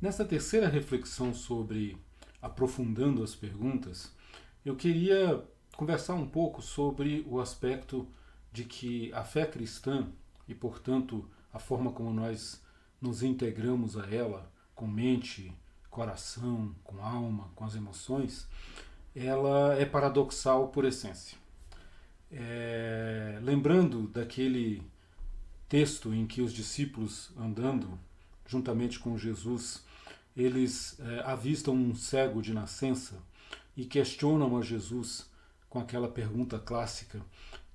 Nessa terceira reflexão sobre aprofundando as perguntas, eu queria conversar um pouco sobre o aspecto de que a fé cristã e, portanto, a forma como nós nos integramos a ela, com mente, coração, com alma, com as emoções, ela é paradoxal por essência. Lembrando daquele texto em que os discípulos, andando juntamente com Jesus, eles avistam um cego de nascença e questionam a Jesus com aquela pergunta clássica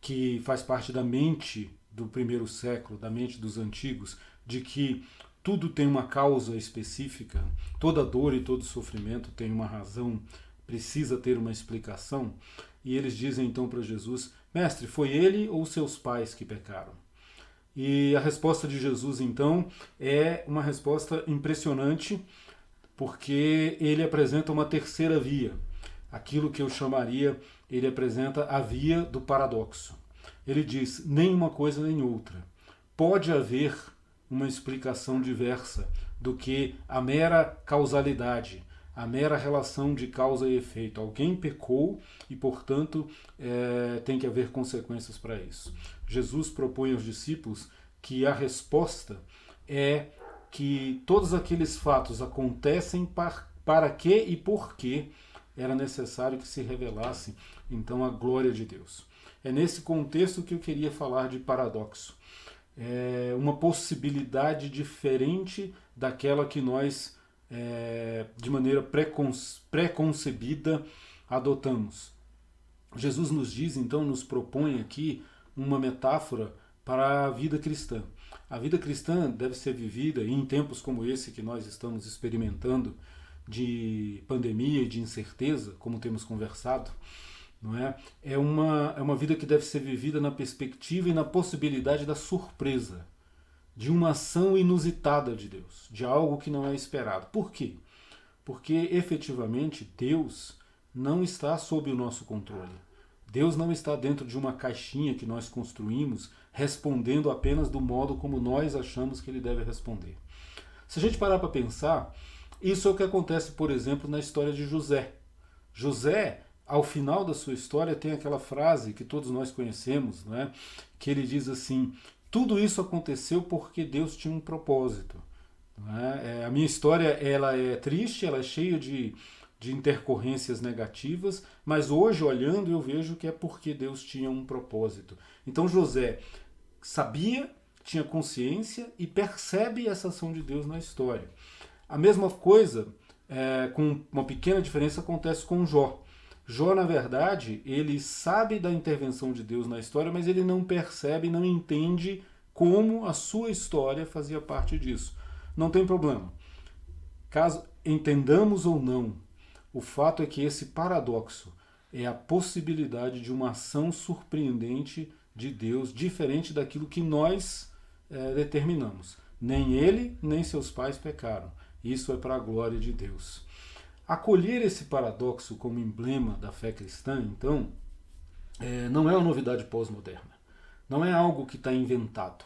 que faz parte da mente do primeiro século, da mente dos antigos, de que tudo tem uma causa específica, toda dor e todo sofrimento tem uma razão, precisa ter uma explicação. E eles dizem então para Jesus: Mestre, foi ele ou seus pais que pecaram? E a resposta de Jesus, então, é uma resposta impressionante, porque ele apresenta uma terceira via. Aquilo que eu chamaria, ele apresenta a via do paradoxo. Ele diz, nem uma coisa nem outra. Pode haver uma explicação diversa do que a mera causalidade, a mera relação de causa e efeito. Alguém pecou e, portanto, tem que haver consequências para isso. Jesus propõe aos discípulos que a resposta é que todos aqueles fatos acontecem para que e por que era necessário que se revelasse então a glória de Deus. É nesse contexto que eu queria falar de paradoxo. É uma possibilidade diferente daquela que nós, de maneira pré-concebida, adotamos. Jesus nos diz, então, nos propõe aqui uma metáfora para a vida cristã. A vida cristã deve ser vivida, e em tempos como esse que nós estamos experimentando, de pandemia e de incerteza, como temos conversado, não é? É uma vida que deve ser vivida na perspectiva e na possibilidade da surpresa, de uma ação inusitada de Deus, de algo que não é esperado. Por quê? Porque efetivamente Deus não está sob o nosso controle. Deus não está dentro de uma caixinha que nós construímos, respondendo apenas do modo como nós achamos que ele deve responder. Se a gente parar para pensar, isso é o que acontece, por exemplo, na história de José. José, ao final da sua história, tem aquela frase que todos nós conhecemos, né? Que ele diz assim: tudo isso aconteceu porque Deus tinha um propósito. A minha história ela é triste, ela é cheia de intercorrências negativas, mas hoje, olhando, eu vejo que é porque Deus tinha um propósito. Então José sabia, tinha consciência e percebe essa ação de Deus na história. A mesma coisa, com uma pequena diferença, acontece com Jó. Jó, na verdade, ele sabe da intervenção de Deus na história, mas ele não percebe, não entende como a sua história fazia parte disso. Não tem problema. Caso entendamos ou não, o fato é que esse paradoxo é a possibilidade de uma ação surpreendente de Deus, diferente daquilo que nós determinamos. Nem ele, nem seus pais pecaram. Isso é para a glória de Deus. Acolher esse paradoxo como emblema da fé cristã, então, não é uma novidade pós-moderna. Não é algo que está inventado.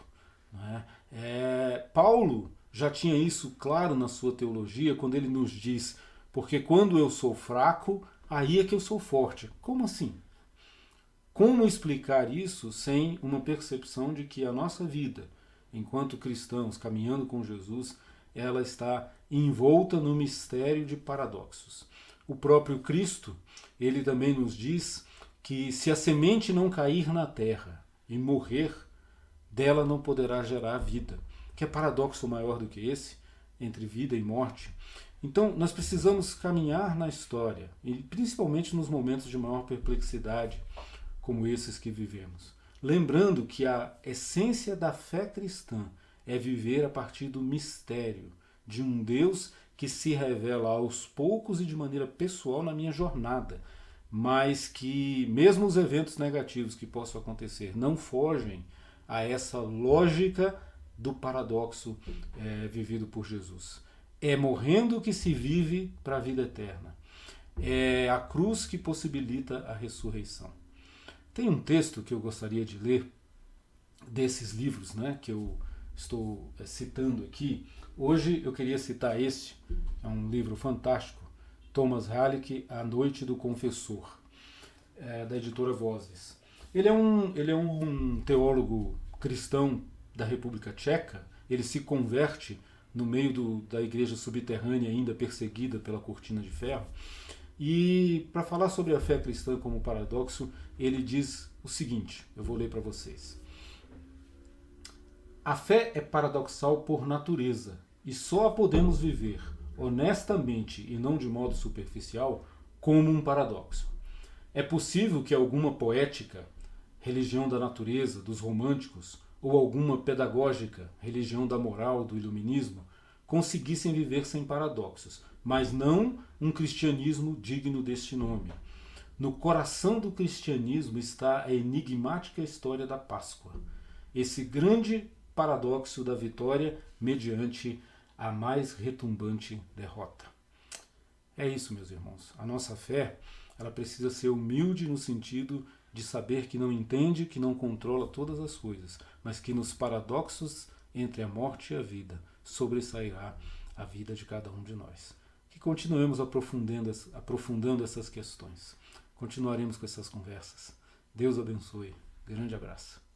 Não é? Paulo já tinha isso claro na sua teologia, quando ele nos diz: porque quando eu sou fraco, aí é que eu sou forte. Como assim? Como explicar isso sem uma percepção de que a nossa vida, enquanto cristãos, caminhando com Jesus, ela está envolta no mistério de paradoxos. O próprio Cristo, ele também nos diz que se a semente não cair na terra e morrer, dela não poderá gerar vida. Que é paradoxo maior do que esse, entre vida e morte? Então, nós precisamos caminhar na história, e principalmente nos momentos de maior perplexidade, como esses que vivemos. Lembrando que a essência da fé cristã é viver a partir do mistério de um Deus que se revela aos poucos e de maneira pessoal na minha jornada, mas que mesmo os eventos negativos que possam acontecer não fogem a essa lógica do paradoxo vivido por Jesus. É morrendo que se vive para a vida eterna. É a cruz que possibilita a ressurreição. Tem um texto que eu gostaria de ler desses livros, né, que eu estou citando aqui, hoje eu queria citar este, é um livro fantástico, Thomas Halleck, A Noite do Confessor, da editora Vozes. Ele é um teólogo cristão da República Tcheca, ele se converte no meio da igreja subterrânea ainda perseguida pela cortina de ferro, e para falar sobre a fé cristã como paradoxo, ele diz o seguinte, eu vou ler para vocês. A fé é paradoxal por natureza, e só a podemos viver honestamente e não de modo superficial como um paradoxo. É possível que alguma poética, religião da natureza, dos românticos, ou alguma pedagógica, religião da moral, do iluminismo, conseguissem viver sem paradoxos, mas não um cristianismo digno deste nome. No coração do cristianismo está a enigmática história da Páscoa, esse grande paradoxo da vitória mediante a mais retumbante derrota. É isso, meus irmãos. A nossa fé, ela precisa ser humilde no sentido de saber que não entende, que não controla todas as coisas, mas que nos paradoxos entre a morte e a vida sobressairá a vida de cada um de nós. Que continuemos aprofundando essas questões. Continuaremos com essas conversas. Deus abençoe. Grande abraço.